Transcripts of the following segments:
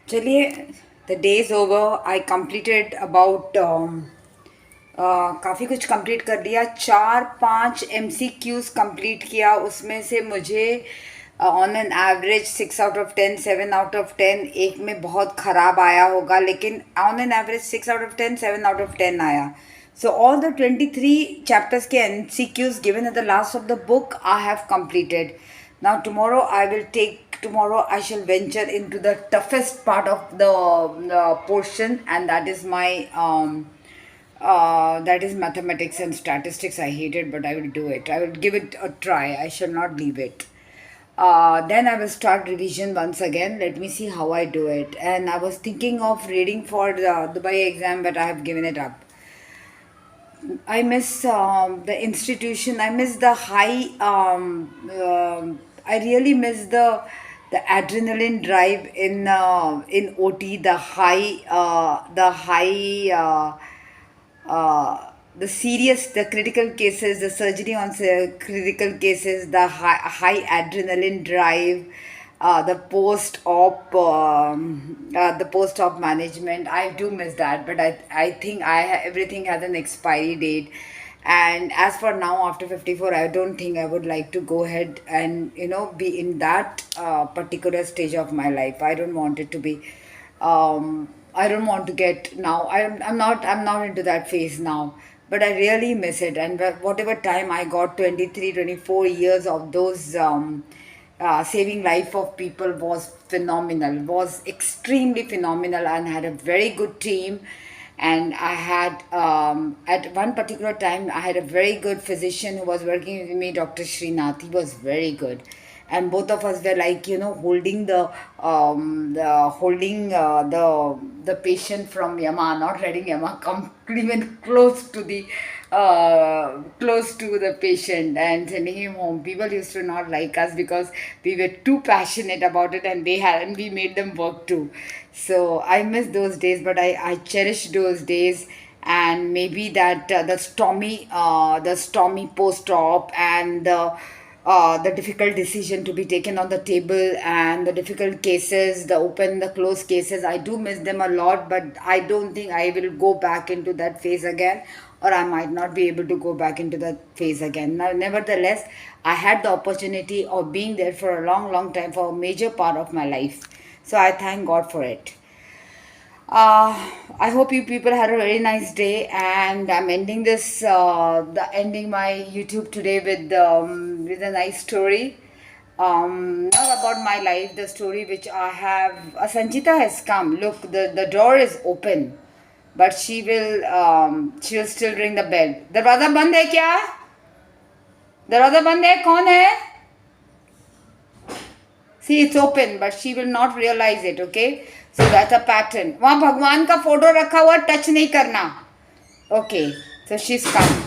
चलिए, the day is over. I completed about काफ़ी कुछ कंप्लीट कर दिया. 4-5 MCQs कंप्लीट किया. उसमें से मुझे on an average 6 out of 10, 7 out of 10. एक में बहुत ख़राब आया होगा, लेकिन on an average 6 out of 10, 7 out of 10 आया. So all the 23 chapters के MCQs given at the last of the book I have completed. Now tomorrow I shall venture into the toughest part of the portion, and that is my that is mathematics and statistics. I hate it, but I will do it. I will give it a try. I shall not leave it. Then I will start revision once again. Let me see how I do it. And I was thinking of reading for the Dubai exam, but I have given it up. I miss the institution. I miss the high. I really miss the adrenaline drive in OT. The serious, the critical cases, the surgery on critical cases, the high adrenaline drive, the post-op management. I do miss that, but I think everything has an expiry date. And as for now, after 54, I don't think I would like to go ahead and be in that particular stage of my life. I don't want it to be. I don't want to get now. I'm not into that phase now, but I really miss it. And whatever time I got, 23, 24 years of those saving life of people was phenomenal, was extremely phenomenal, and had a very good team. And I had at one particular time I had a very good physician who was working with me, Dr. Srinath. He was very good, and both of us were like holding the patient from Yama, not letting Yama come even close to the patient and sending him home. People used to not like us because we were too passionate about it, and we made them work too. So I miss those days, but I cherish those days. And maybe that the stormy post-op, and the difficult decision to be taken on the table, and the difficult cases, the open, the closed cases. I do miss them a lot, but I don't think I will go back into that phase again, or I might not be able to go back into that phase again. Now, nevertheless, I had the opportunity of being there for a long, long time, for a major part of my life. So I thank God for it. I hope you people had a very nice day, and I'm ending my YouTube today with a nice story. Not about my life, the story which I have. Sanchita has come. Look, the door is open, but she will still ring the bell. दरवाजा बंद है क्या? दरवाजा बंद है? कौन है? See, it's open, but she will not realize it, okay? So that's a pattern. वहाँ भगवान का फोटो रखा हुआ, टच नहीं करना. Okay, so she's come.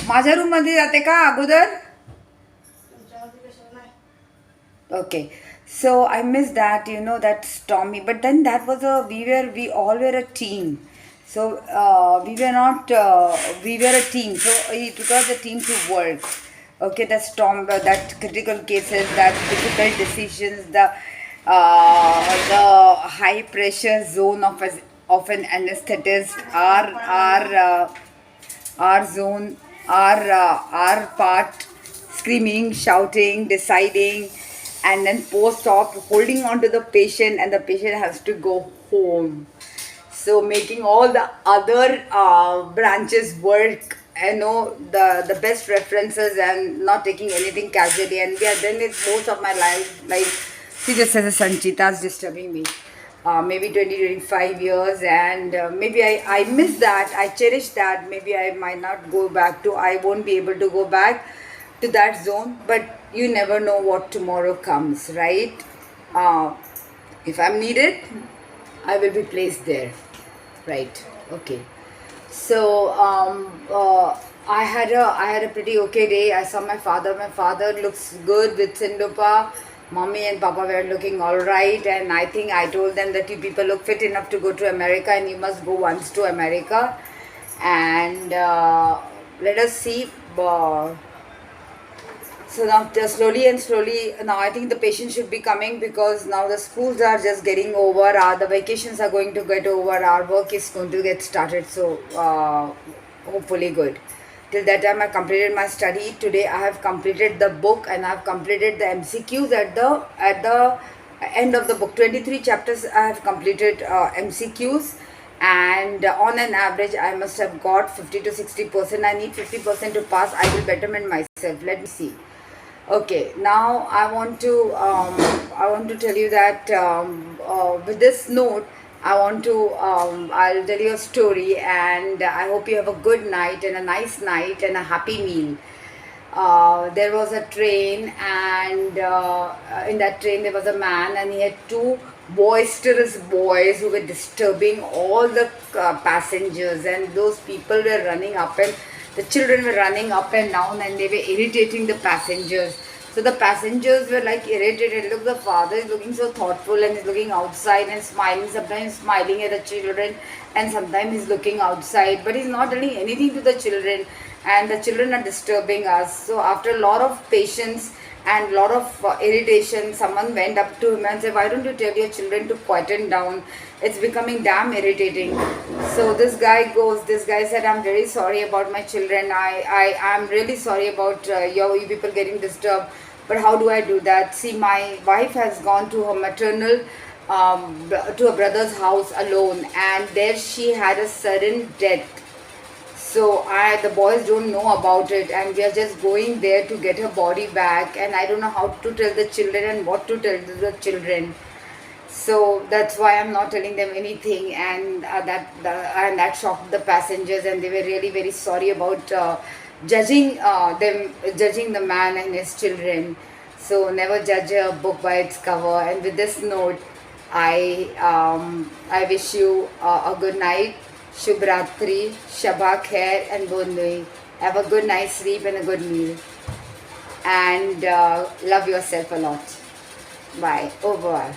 माझ्या रूम मध्ये जाते का अगोदर? Okay, so I miss that, that stormy. But then we all were a team. So we were a team. So it took us a team to work. Okay, the storm, that critical cases, that difficult decisions, the high pressure zone of an anesthetist, our zone, our part, screaming, shouting, deciding, and then post-op holding on to the patient, and the patient has to go home. So making all the other branches work, the best references, and not taking anything casually. And we are then with most of my life, like, she just says Sanchita's disturbing me. Maybe 20-25 years, and maybe I miss that. I cherish that. Maybe I might not go back I won't be able to go back to that zone, but you never know what tomorrow comes, right? If I'm needed, I will be placed there, right? Okay. So I had a pretty okay day. I saw my father. My father looks good with Sindupa. Mommy and Papa were looking all right, and I think I told them that you people look fit enough to go to America, and you must go once to America. And let us see. So now just slowly and slowly, now I think the patients should be coming because now the schools are just getting over, the vacations are going to get over, our work is going to get started. So hopefully good. Till that time I completed my study. Today I have completed the book and I have completed the MCQs at the end of the book. 23 chapters I have completed MCQs, and on an average I must have got 50 to 60%. I need 50% to pass. I will betterment myself. Let me see. Okay, now I want to tell you that with this note, I'll tell you a story, and I hope you have a good night and a nice night and a happy meal. There was a train, and in that train there was a man, and he had two boisterous boys who were disturbing all the passengers, and those people were running up, and the children were running up and down, and they were irritating the passengers. So the passengers were like irritated. Look, the father is looking so thoughtful and is looking outside and smiling, sometimes smiling at the children, and sometimes he's looking outside, but he's not telling anything to the children, and the children are disturbing us. So after a lot of patience and a lot of irritation, someone went up to him and said, why don't you tell your children to quieten down? It's becoming damn irritating. So this guy said, I'm very sorry about my children. I'm really sorry about you people getting disturbed. But how do I do that? See, my wife has gone to her maternal, to her brother's house alone, and there she had a sudden death. So the boys don't know about it, and we are just going there to get her body back, and I don't know how to tell the children and what to tell the children. So that's why I'm not telling them anything, and that shocked the passengers, and they were really very sorry about judging the man and his children. So never judge a book by its cover. And with this note, I wish you a good night, Shubh Ratri, Shabha Khair, and Bon Nuit. Have a good night's sleep and a good meal, and love yourself a lot. Bye. Au revoir.